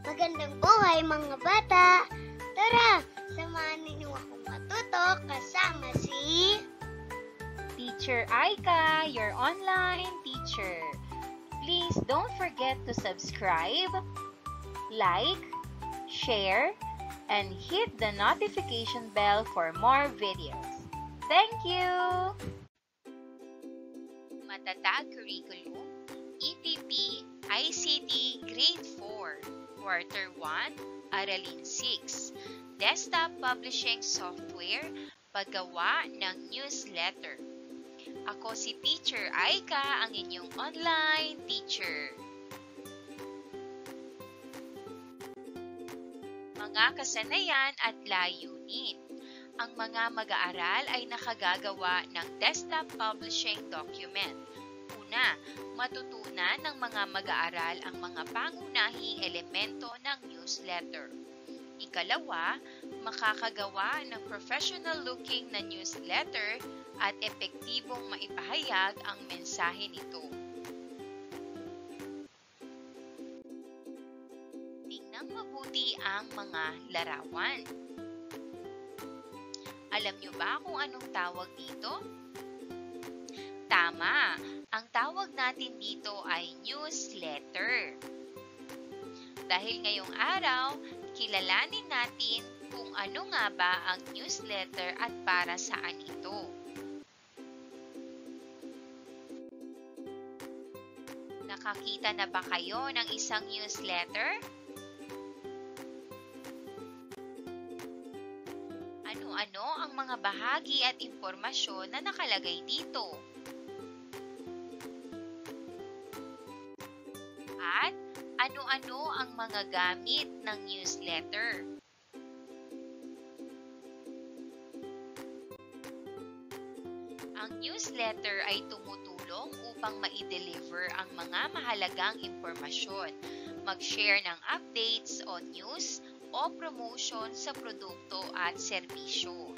Magandang buhay mga bata! Tara, samahan ninyo akong matuto kasama si Teacher Aika, your online teacher. Please don't forget to subscribe, like, share, and hit the notification bell for more videos. Thank you! Matatag Curriculum, EPP, ICT, Grade 4. Quarter 1, Aralin 6, Desktop Publishing Software, paggawa ng newsletter. Ako si Teacher Aika, ang inyong online teacher. Mga kasanayan at layunin. Ang mga mag-aaral ay nakagagawa ng desktop publishing document. Una, matutunan ng mga mag-aaral ang mga pangunahing elemento ng newsletter. Ikalawa, makakagawa ng professional-looking na newsletter at epektibong maipahayag ang mensahe nito. Tingnan mabuti ang mga larawan. Alam niyo ba kung anong tawag dito? Tama! Ang tawag natin dito ay newsletter. Dahil ngayong araw, kilalanin natin kung ano nga ba ang newsletter at para saan ito. Nakakita na ba kayo ng isang newsletter? Ano-ano ang mga bahagi at impormasyon na nakalagay dito? At ano-ano ang mga gamit ng newsletter? Ang newsletter ay tumutulong upang ma-deliver ang mga mahalagang impormasyon, mag-share ng updates o news o promotion sa produkto at serbisyo.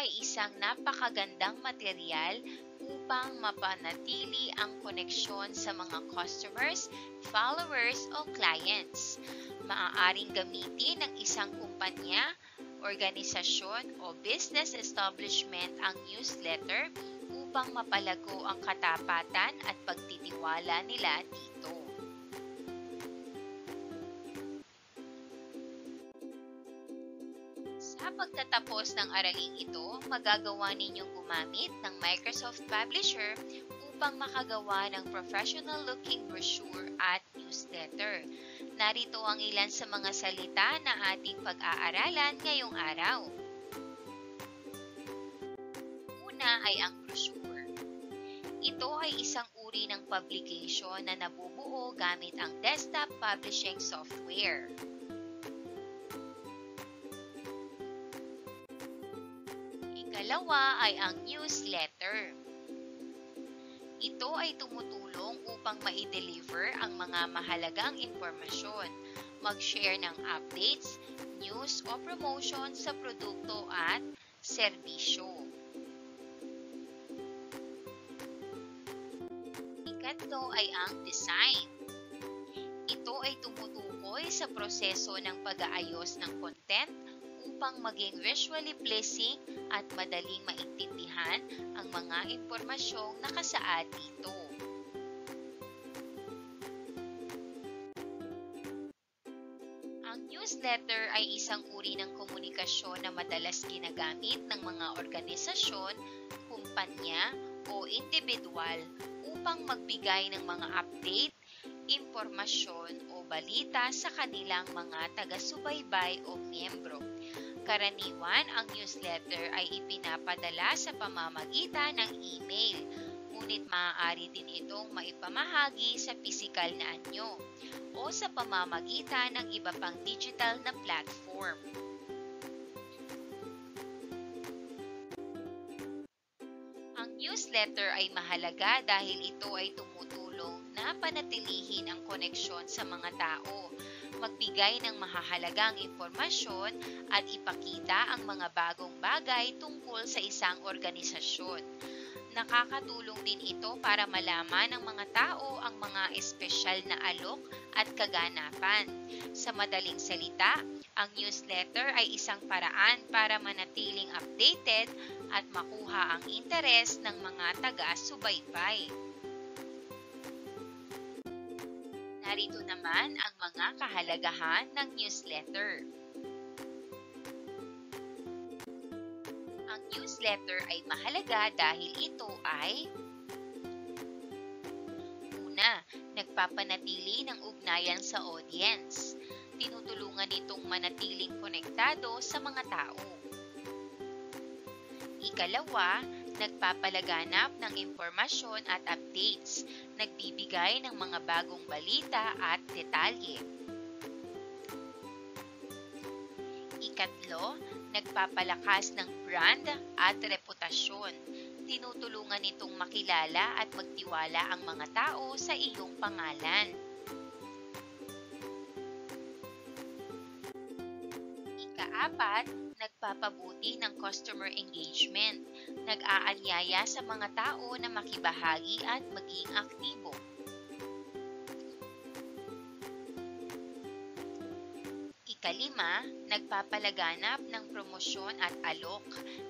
Ay isang napakagandang material upang mapanatili ang koneksyon sa mga customers, followers o clients. Maaaring gamitin ng isang kumpanya, organisasyon o business establishment ang newsletter upang mapalago ang katapatan at pagtitiwala nila dito. Sa pagtatapos ng araling ito, magagawa ninyong gumamit ng Microsoft Publisher upang makagawa ng professional-looking brochure at newsletter. Narito ang ilan sa mga salita na ating pag-aaralan ngayong araw. Una ay ang brochure. Ito ay isang uri ng publication na nabubuo gamit ang desktop publishing software. Ikalawa ay ang newsletter. Ito ay tumutulong upang ma-deliver ang mga mahalagang impormasyon, mag-share ng updates, news o promotion sa produkto at serbisyo. Ikatlo ay ang design. Ito ay tumutukoy sa proseso ng pag-aayos ng content upang maging visually pleasing at madaling maintindihan ang mga impormasyong nakasaad dito. Ang newsletter ay isang uri ng komunikasyon na madalas ginagamit ng mga organisasyon, kumpanya o individual upang magbigay ng mga update, impormasyon o balita sa kanilang mga taga-subaybay o miyembro. Karaniwan, ang newsletter ay ipinapadala sa pamamagitan ng email, ngunit maaari din itong maipamahagi sa pisikal na anyo o sa pamamagitan ng iba pang digital na platform. Ang newsletter ay mahalaga dahil ito ay tumutulong na panatilihin ang koneksyon sa mga tao, magbigay ng mahahalagang impormasyon at ipakita ang mga bagong bagay tungkol sa isang organisasyon. Nakakatulong din ito para malaman ng mga tao ang mga espesyal na alok at kaganapan. Sa madaling salita, ang newsletter ay isang paraan para manatiling updated at makuha ang interes ng mga taga-subaybay. Narito naman ang mga kahalagahan ng newsletter. Ang newsletter ay mahalaga dahil ito ay una, nagpapanatili ng ugnayan sa audience. Tinutulungan itong manatiling konektado sa mga tao. Ikalawa, nagpapalaganap ng impormasyon at updates. Nagbibigay ng mga bagong balita at detalye. Ikatlo, nagpapalakas ng brand at reputasyon. Tinutulungan itong makilala at magtiwala ang mga tao sa iyong pangalan. Ikaapat, nagpapabuti ng customer engagement. Nag-aanyaya sa mga tao na makibahagi at maging aktibo. Ikalima, nagpapalaganap ng promosyon at alok.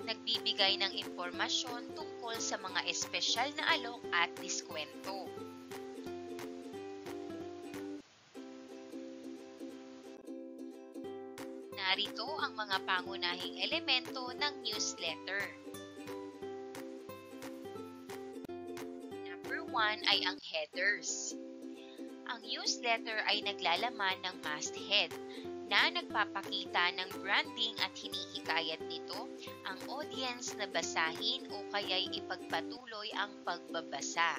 Nagbibigay ng impormasyon tungkol sa mga espesyal na alok at diskwento. Narito ang mga pangunahing elemento ng newsletter. Number 1 ay ang headers. Ang newsletter ay naglalaman ng masthead na nagpapakita ng branding at hinihikayat nito ang audience na basahin o kaya'y ipagpatuloy ang pagbabasa.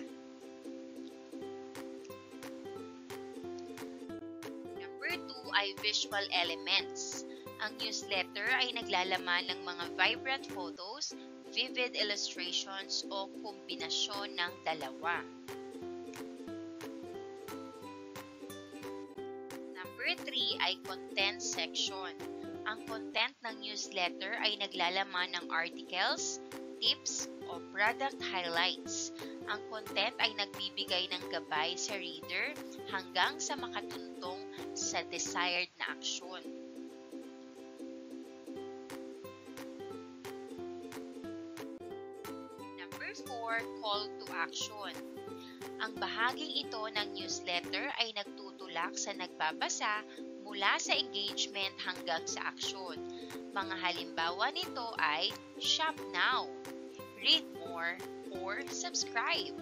Number 2 ay visual elements. Ang newsletter ay naglalaman ng mga vibrant photos, vivid illustrations o kombinasyon ng dalawa. Number 3 ay content section. Ang content ng newsletter ay naglalaman ng articles, tips o product highlights. Ang content ay nagbibigay ng gabay sa reader hanggang sa makatuntong sa desired na aksyon. Number 4, call to action. Ang bahaging ito ng newsletter ay nagtutulak sa nagbabasa mula sa engagement hanggang sa aksyon. Mga halimbawa nito ay shop now, read more, or subscribe.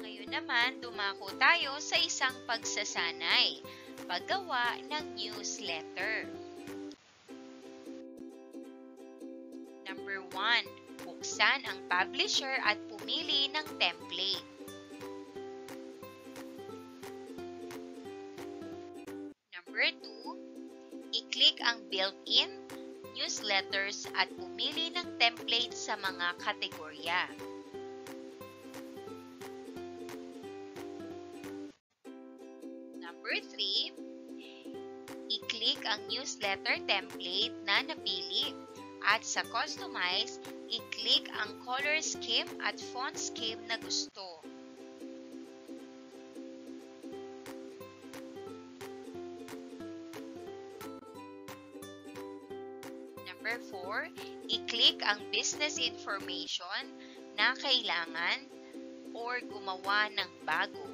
Ngayon naman, dumako tayo sa isang pagsasanay, paggawa ng newsletter. Number 1, buksan ang publisher at pumili ng template. Number 2, i-click ang built-in newsletters at pumili ng template sa mga kategorya. Number 3, i-click ang newsletter template na napili. At sa Customize, i-click ang color scheme at font scheme na gusto. Number 4, i-click ang business information na kailangan or gumawa ng bago.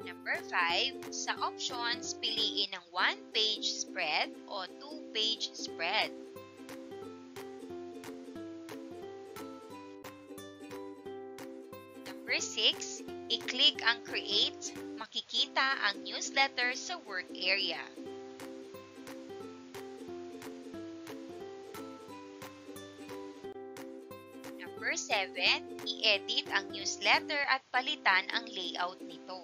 Number 5, sa options, piliin ang 1-page spread o 2-page spread. Number 6, i-click ang create, makikita ang newsletter sa work area. Number 7, i-edit ang newsletter at palitan ang layout nito.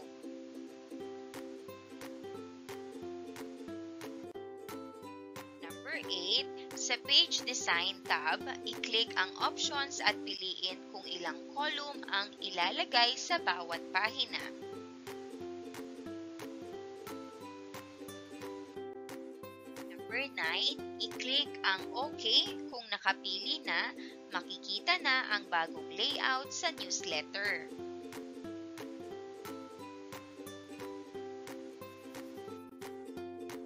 Number 8, sa Page Design tab, i-click ang options at piliin kung ilang column ang ilalagay sa bawat pahina. Number 9, i-click ang OK kung nakapili na, makikita na ang bagong layout sa newsletter.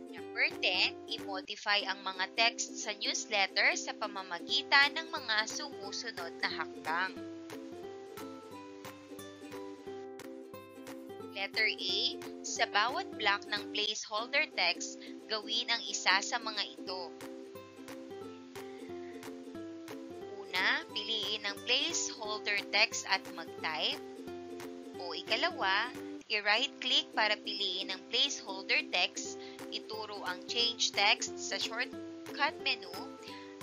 Number 10, i-modify ang mga text sa newsletter sa pamamagitan ng mga sumusunod na hakbang. Letter A, sa bawat block ng placeholder text, gawin ang isa sa mga ito. Una, piliin ang placeholder text at mag-type. O ikalawa, i-right-click para piliin ang placeholder text, ituro ang change text sa shortcut menu,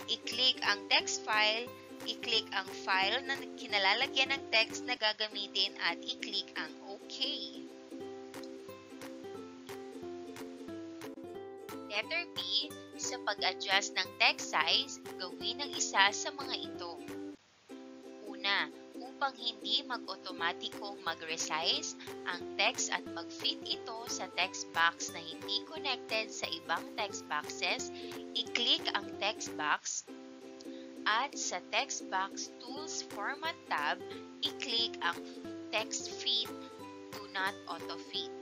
i-click ang text file, i-click ang file na kinalalagyan ng text na gagamitin at i-click ang OK. Letter B, sa pag-adjust ng text size, gawin ang isa sa mga ito. Una, upang hindi mag-automatikong mag-resize ang text at mag-fit ito sa text box na hindi connected sa ibang text boxes, i-click ang text box at sa text box Tools Format tab, i-click ang Text Fit Do Not Auto-Fit.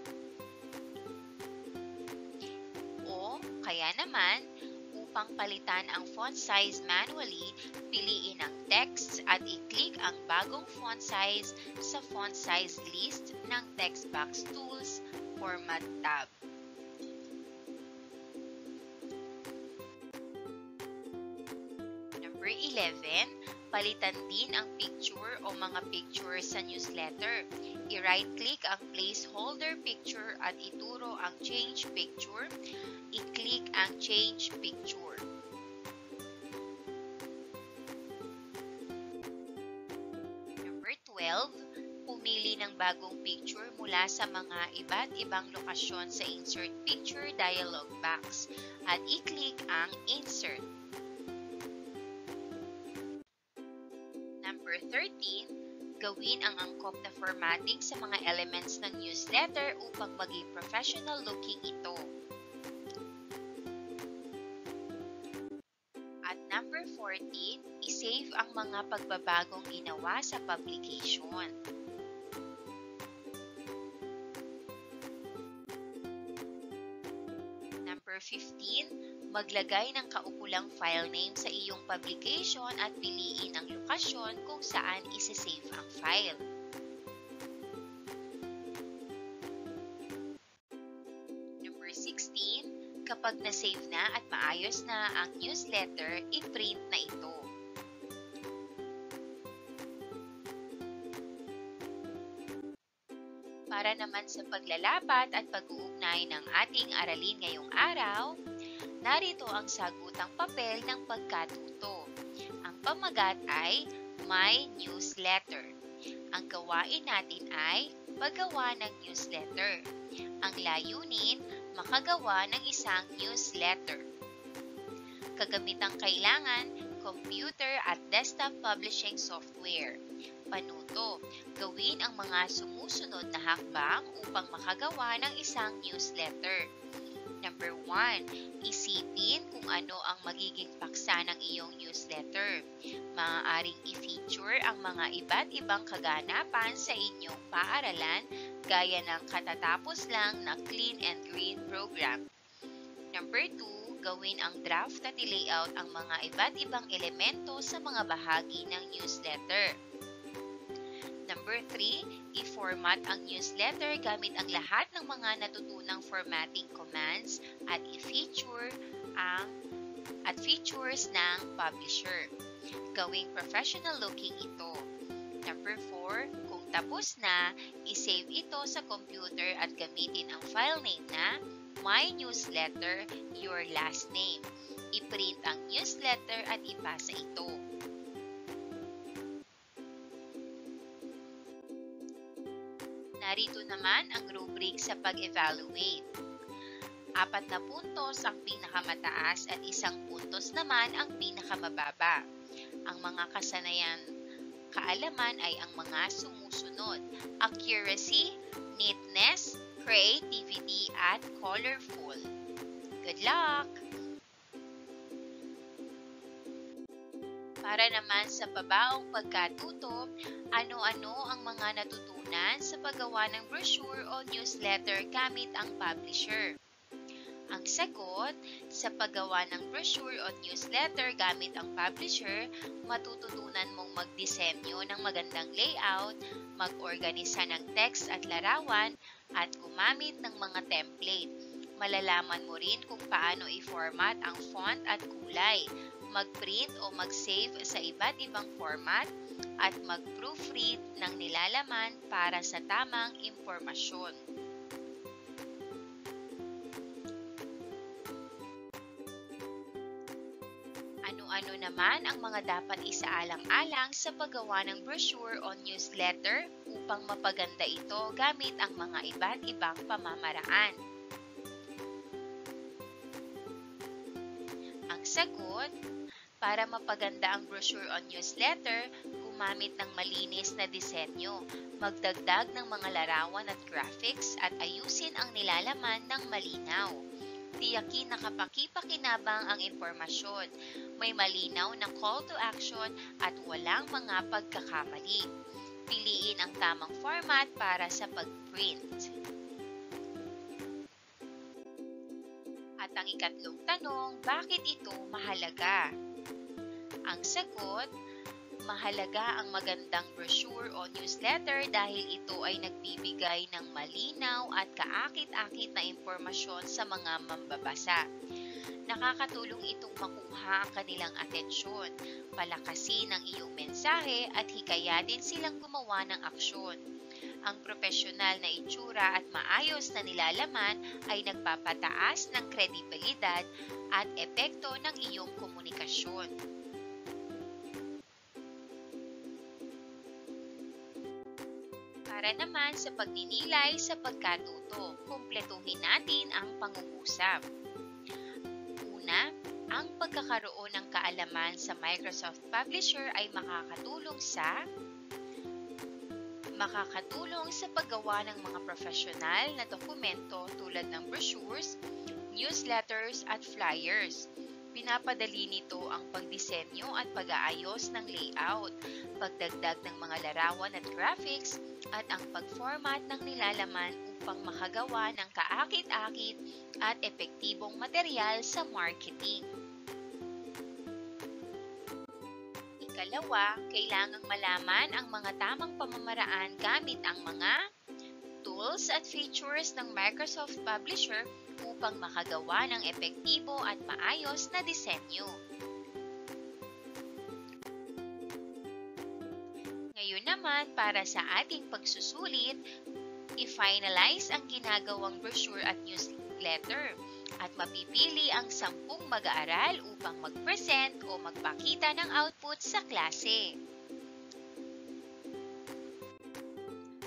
O kaya naman, upang palitan ang font size manually, piliin ang text at i-click ang bagong font size sa font size list ng text box Tools Format tab. Number 11, palitan din ang picture o mga picture sa newsletter. I-right-click ang placeholder picture at ituro ang change picture. I-click ang change picture. Number 12, pumili ng bagong picture mula sa mga iba't ibang lokasyon sa Insert Picture dialog box at i-click ang Insert. Number 13, gawin ang angkop na formatting sa mga elements ng newsletter upang maging professional looking ito. At number 14, i-save ang mga pagbabagong ginawa sa publication. Number 15, maglagay ng kaukulang file name sa iyong publication at piliin ang lokasyon kung saan isi-save ang file. Number 16, kapag na-save na at maayos na ang newsletter, i-print na ito. Para naman sa paglalapat at pag-uugnay ng ating aralin ngayong araw, narito ang sagutang papel ng pagkatuto. Ang pamagat ay My Newsletter. Ang gawain natin ay paggawa ng newsletter. Ang layunin, makagawa ng isang newsletter. Kagamitang kailangan, computer at desktop publishing software. Panuto, gawin ang mga sumusunod na hakbang upang makagawa ng isang newsletter. Number 1, isipin kung ano ang magiging paksa ng iyong newsletter. Maaaring i-feature ang mga iba't ibang kaganapan sa inyong paaralan gaya ng katatapos lang na Clean and Green program. Number 2, gawin ang draft at i-layout ang mga iba't ibang elemento sa mga bahagi ng newsletter. Number 3, i-format ang newsletter gamit ang lahat ng mga natutunang formatting commands at i-feature at features ng publisher. Gawing professional looking ito. Number 4, kung tapos na, i-save ito sa computer at gamitin ang file name na My Newsletter, Your Last Name. I-print ang newsletter at ipasa ito. Narito naman ang rubric sa pag-evaluate. 4 na puntos ang pinakamataas at 1 puntos naman ang pinakamababa. Ang mga kasanayan kaalaman ay ang mga sumusunod: accuracy, neatness, creativity, at colorful. Good luck! Para naman sa pabaong pagkatuto, ano-ano ang mga natutunan sa paggawa ng brochure o newsletter gamit ang publisher? Ang sagot, sa paggawa ng brochure o newsletter gamit ang publisher, matututunan mong magdisenyo ng magandang layout, mag-organisa ng text at larawan, at gumamit ng mga template. Malalaman mo rin kung paano i-format ang font at kulay, mag-print o mag-save sa iba't ibang format, at mag-proofread ng nilalaman para sa tamang impormasyon. Ano-ano naman ang mga dapat isaalang-alang sa paggawa ng brochure o newsletter upang mapaganda ito gamit ang mga iba't ibang pamamaraan? Ang sagot, para mapaganda ang brochure o newsletter, gumamit ng malinis na disenyo, magdagdag ng mga larawan at graphics at ayusin ang nilalaman ng malinaw. Tiyakin na kapaki-pakinabang ang impormasyon, may malinaw na call to action at walang mga pagkakamali. Piliin ang tamang format para sa pag-print. At ang ikatlong tanong, bakit ito mahalaga? Ang sagot, mahalaga ang magandang brochure o newsletter dahil ito ay nagbibigay ng malinaw at kaakit-akit na impormasyon sa mga mambabasa. Nakakatulong itong makuha ang kanilang atensyon, palakasin ang iyong mensahe at hikayatin silang gumawa ng aksyon. Ang profesional na itsura at maayos na nilalaman ay nagpapataas ng kredibilidad at epekto ng iyong komunikasyon. Para naman sa pagninilay sa pagkatuto, kumpletuhin natin ang pangungusap. Una, ang pagkakaroon ng kaalaman sa Microsoft Publisher ay makakatulong sa paggawa ng mga profesional na dokumento tulad ng brochures, newsletters at flyers. Pinapadali nito ang pagdisenyo at pag-aayos ng layout, pagdagdag ng mga larawan at graphics, at ang pag-format ng nilalaman upang makagawa ng kaakit-akit at epektibong material sa marketing. Ikalawa, kailangang malaman ang mga tamang pamamaraan gamit ang mga tools at features ng Microsoft Publisher upang makagawa ng epektibo at maayos na disenyo. Ngayon naman, para sa ating pagsusulit, i-finalize ang ginagawang brochure at newsletter at mapipili ang 10 mag-aaral upang mag-present o magpakita ng output sa klase.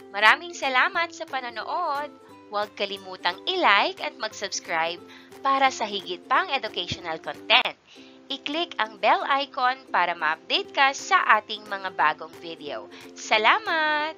Maraming salamat sa panonood! Huwag kalimutang i-like at mag-subscribe para sa higit pang educational content. I-click ang bell icon para ma-update ka sa ating mga bagong video. Salamat!